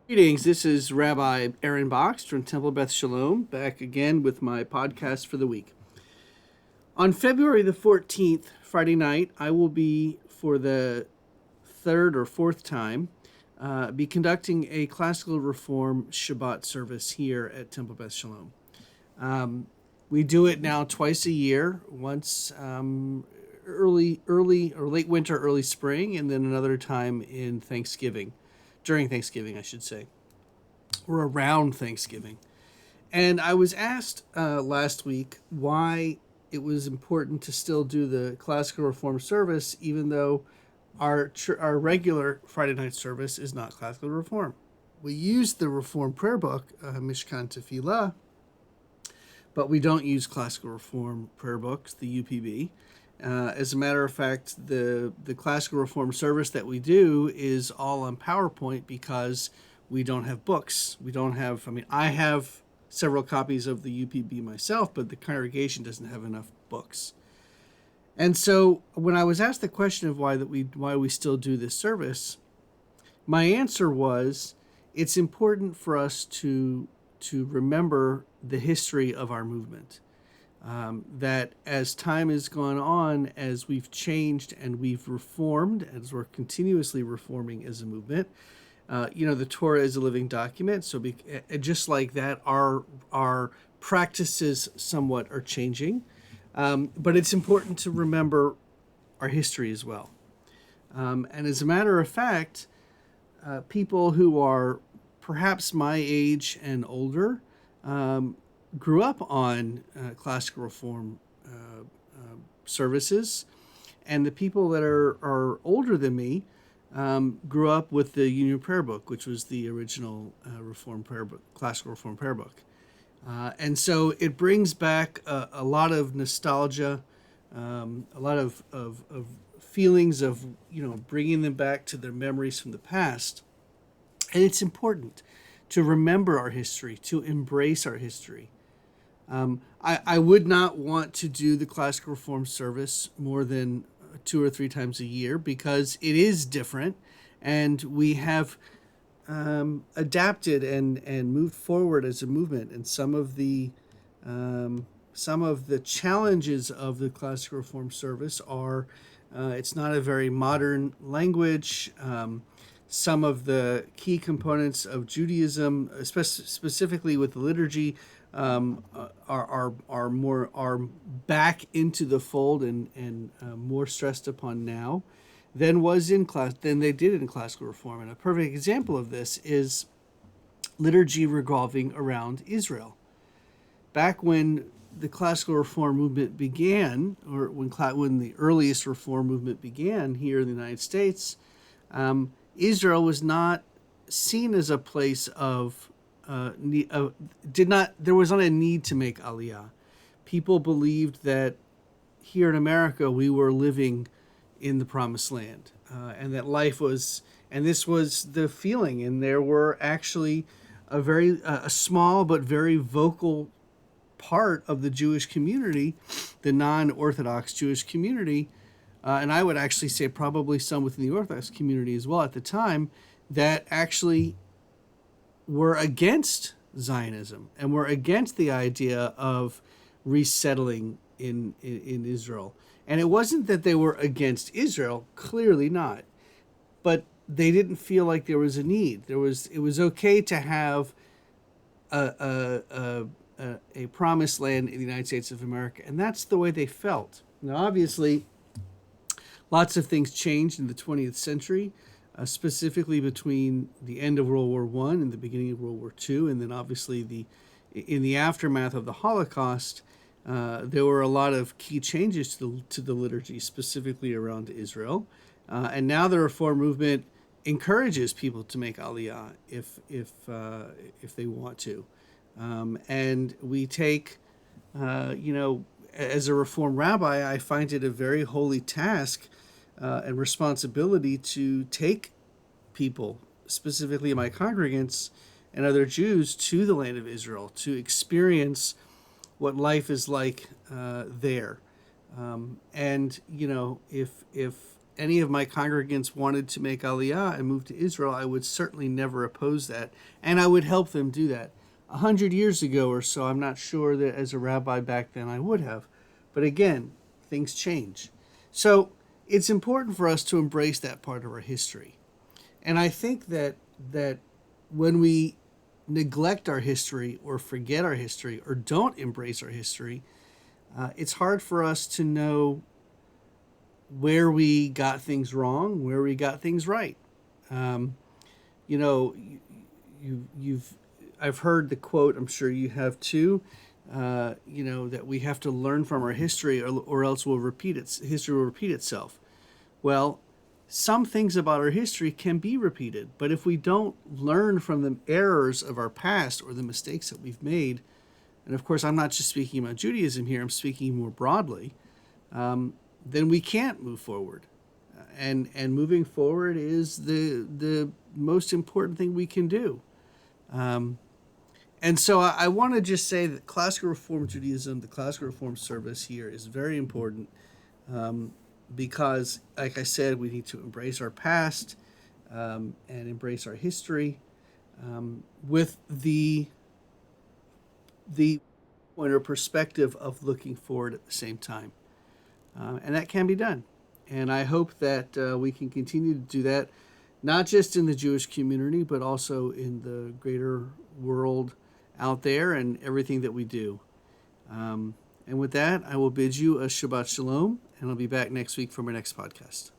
Greetings. This is Rabbi Aaron Box from Temple Beth Shalom, back again with my podcast for the week. On February the 14th, Friday night, I will be, for the third or fourth time, be conducting a classical reform Shabbat service here at Temple Beth Shalom. We do it now twice a year, once early or late winter, early spring, and then another time in Thanksgiving, during Thanksgiving, I should say, or around Thanksgiving. And I was asked last week why it was important to still do the classical reform service, even though our regular Friday night service is not classical reform. We use the Reform prayer book, Mishkan Tefillah, but we don't use classical reform prayer books, the UPB. As a matter of fact, the classical reform service that we do is all on PowerPoint because we don't have books. We don't have, I have several copies of the UPB myself, but the congregation doesn't have enough books. And so when I was asked the question of why we still do this service, my answer was it's important for us to remember the history of our movement. That as time has gone on, as we've changed and we've reformed, as we're continuously reforming as a movement, the Torah is a living document. So just like that, our practices somewhat are changing. But it's important to remember our history as well. And as a matter of fact, people who are perhaps my age and older grew up on classical reform services, and the people that are older than me grew up with the Union Prayer Book, which was the original Reform prayer book, classical Reform prayer book. And so it brings back a lot of nostalgia, a lot of feelings of, bringing them back to their memories from the past. And it's important to remember our history, to embrace our history. I would not want to do the classical reform service more than 2 or 3 times a year because it is different, and we have adapted and moved forward as a movement. And some of the challenges of the classical reform service are it's not a very modern language. Some of the key components of Judaism, specifically with the liturgy, are back into the fold and more stressed upon now than they did in classical reform. And a perfect example of this is liturgy revolving around Israel. Back when the classical reform movement began, or when the earliest reform movement began here in the United States, Israel was not seen as a place of there was not a need to make aliyah. People believed that here in America we were living in the promised land, and that life was, and this was the feeling. And there were actually a small but very vocal part of the Jewish community, the non-Orthodox Jewish community, and I would actually say probably some within the Orthodox community as well at the time, that actually were against Zionism and were against the idea of resettling in Israel. And it wasn't that they were against Israel, clearly not, but they didn't feel like there was a need. It was okay to have a promised land in the United States of America, and that's the way they felt. Now, obviously, lots of things changed in the 20th century, specifically between the end of World War I and the beginning of World War II, and then obviously in the aftermath of the Holocaust, there were a lot of key changes to the liturgy, specifically around Israel. And now the Reform movement encourages people to make aliyah if they want to. And we take, as a Reform rabbi, I find it a very holy task and responsibility to take people, specifically my congregants and other Jews, to the land of Israel to experience what life is like there. And if any of my congregants wanted to make Aliyah and move to Israel, I would certainly never oppose that, and I would help them do that. 100 years ago or so, I'm not sure that as a rabbi back then I would have. But again, things change. So it's important for us to embrace that part of our history. And I think that when we neglect our history or forget our history or don't embrace our history, it's hard for us to know where we got things wrong, where we got things right. You know, you've I've heard the quote. I'm sure you have too. That we have to learn from our history, or else history will repeat itself. Well, some things about our history can be repeated, but if we don't learn from the errors of our past or the mistakes that we've made, and of course I'm not just speaking about Judaism here, I'm speaking more broadly, then we can't move forward. And moving forward is the most important thing we can do. And so I want to just say that Classical Reform Judaism, the Classical Reform service here is very important. Because, like I said, we need to embrace our past and embrace our history with the point or perspective of looking forward at the same time. And that can be done. And I hope that we can continue to do that, not just in the Jewish community, but also in the greater world out there and everything that we do. And with that, I will bid you a Shabbat Shalom, and I'll be back next week for my next podcast.